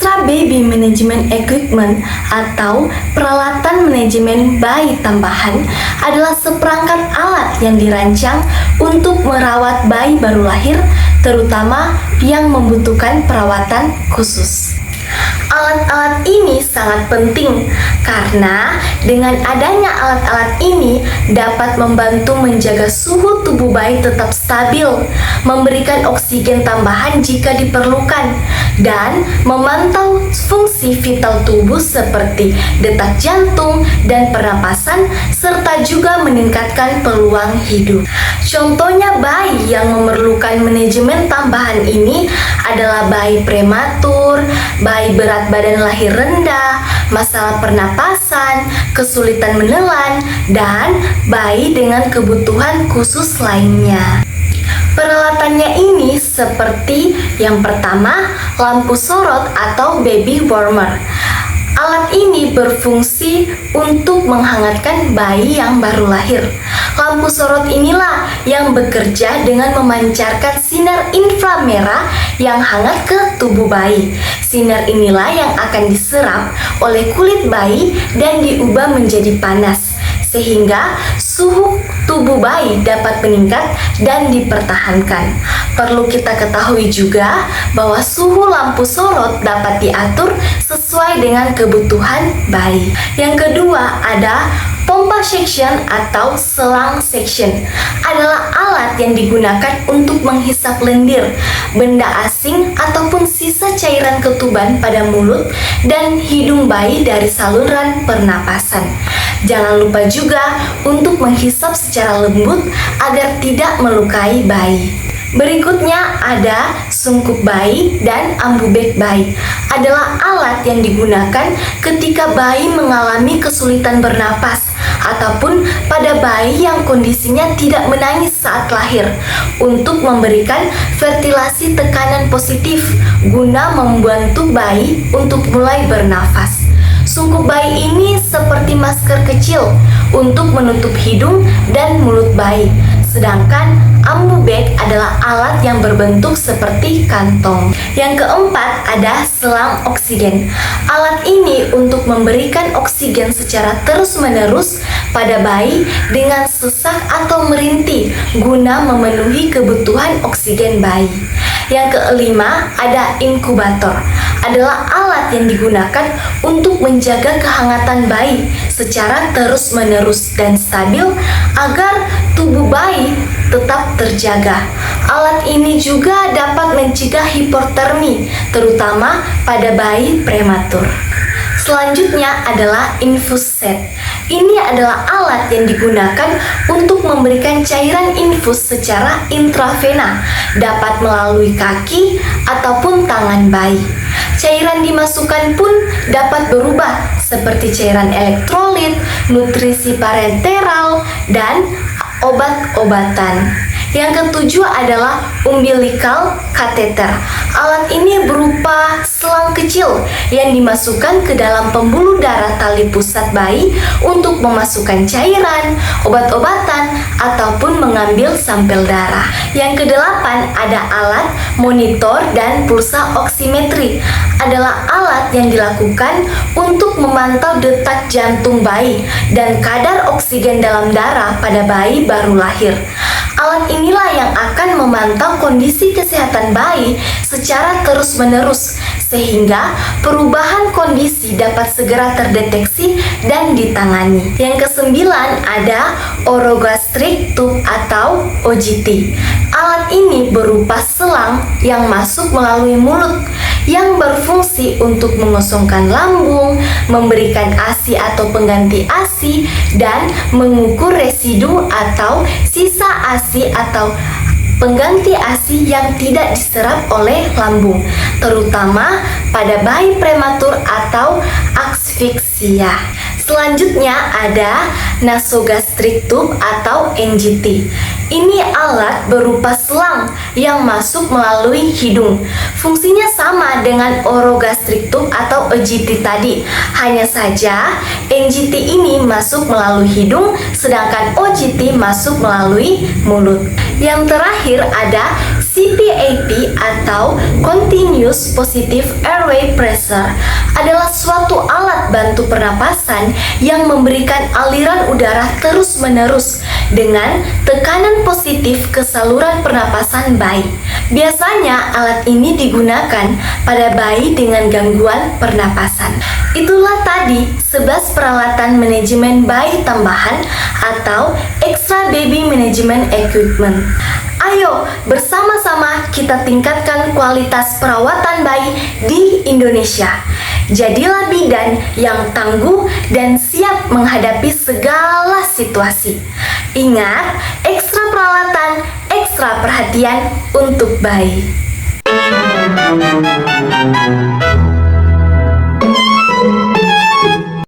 Extra Baby Management Equipment atau peralatan manajemen bayi tambahan adalah seperangkat alat yang dirancang untuk merawat bayi baru lahir, terutama yang membutuhkan perawatan khusus. Alat-alat ini sangat penting karena dengan adanya alat-alat ini dapat membantu menjaga suhu tubuh bayi tetap stabil, memberikan oksigen tambahan jika diperlukan, dan memantau fungsi vital tubuh seperti detak jantung dan pernapasan, serta juga meningkatkan peluang hidup. Contohnya bayi yang memerlukan manajemen tambahan ini adalah bayi prematur, bayi berat badan lahir rendah, masalah pernapasan, kesulitan menelan, dan bayi dengan kebutuhan khusus lainnya. Peralatannya ini seperti yang pertama, lampu sorot atau baby warmer. Alat ini berfungsi untuk menghangatkan bayi yang baru lahir. Lampu sorot inilah yang bekerja dengan memancarkan sinar inframerah yang hangat ke tubuh bayi. Sinar inilah yang akan diserap oleh kulit bayi dan diubah menjadi panas, sehingga suhu tubuh bayi dapat meningkat dan dipertahankan. Perlu kita ketahui juga bahwa suhu lampu sorot dapat diatur sesuai dengan kebutuhan bayi. Yang kedua ada pompa suction atau selang suction. Adalah alat yang digunakan untuk menghisap lendir, benda asing ataupun sisa cairan ketuban pada mulut dan hidung bayi dari saluran pernapasan. Jangan lupa juga untuk menghisap secara lembut agar tidak melukai bayi. Berikutnya ada sungkup bayi dan ambubek bayi. Adalah alat yang digunakan ketika bayi mengalami kesulitan bernapas ataupun pada bayi yang kondisinya tidak menangis saat lahir, untuk memberikan ventilasi tekanan positif guna membantu bayi untuk mulai bernafas. Sungkup bayi ini seperti masker kecil untuk menutup hidung dan mulut bayi, sedangkan ambubek adalah alat yang berbentuk seperti kantong. Yang keempat ada selang oksigen. Alat ini untuk memberikan oksigen secara terus-menerus pada bayi dengan sesak atau merintih guna memenuhi kebutuhan oksigen bayi. Yang kelima ada inkubator. Adalah alat yang digunakan untuk menjaga kehangatan bayi secara terus-menerus dan stabil agar tubuh bayi tetap terjaga. Alat ini juga dapat mencegah hipotermi, terutama pada bayi prematur. Selanjutnya adalah infus set. Ini adalah alat yang digunakan untuk memberikan cairan infus secara intravena, dapat melalui kaki ataupun tangan bayi. Cairan dimasukkan pun dapat berubah seperti cairan elektrolit, nutrisi parenteral, dan obat-obatan. Yang ketujuh adalah umbilical catheter. Alat ini berupa selang kecil yang dimasukkan ke dalam pembuluh darah tali pusat bayi untuk memasukkan cairan, obat-obatan, ataupun mengambil sampel darah. Yang kedelapan ada alat monitor dan pulsa oximetri. Adalah alat yang dilakukan untuk memantau detak jantung bayi dan kadar oksigen dalam darah pada bayi baru lahir. Alat inilah yang akan memantau kondisi kesehatan bayi secara terus-menerus, sehingga perubahan kondisi dapat segera terdeteksi dan ditangani. Yang kesembilan ada orogastric tube atau OGT. Alat ini berupa selang yang masuk melalui mulut, yang berfungsi untuk mengosongkan lambung, memberikan ASI atau pengganti ASI, dan mengukur residu atau sisa ASI atau pengganti ASI yang tidak diserap oleh lambung, terutama pada bayi prematur atau asfiksia. Selanjutnya ada nasogastric tube atau NGT. Ini alat berupa selang yang masuk melalui hidung. Fungsinya sama dengan orogastric tube atau OGT tadi. Hanya saja NGT ini masuk melalui hidung, sedangkan OGT masuk melalui mulut. Yang terakhir ada CPAP atau Continuous Positive Airway Pressure adalah suatu alat bantu pernapasan yang memberikan aliran udara terus-menerus dengan tekanan positif ke saluran pernapasan bayi. Biasanya alat ini digunakan pada bayi dengan gangguan pernapasan. Itulah tadi 11 peralatan manajemen bayi tambahan atau Extra Baby Management Equipment. Ayo bersama-sama kita tingkatkan kualitas perawatan bayi di Indonesia. Jadilah bidan yang tangguh dan siap menghadapi segala situasi. Ingat, ekstra peralatan, ekstra perhatian untuk bayi.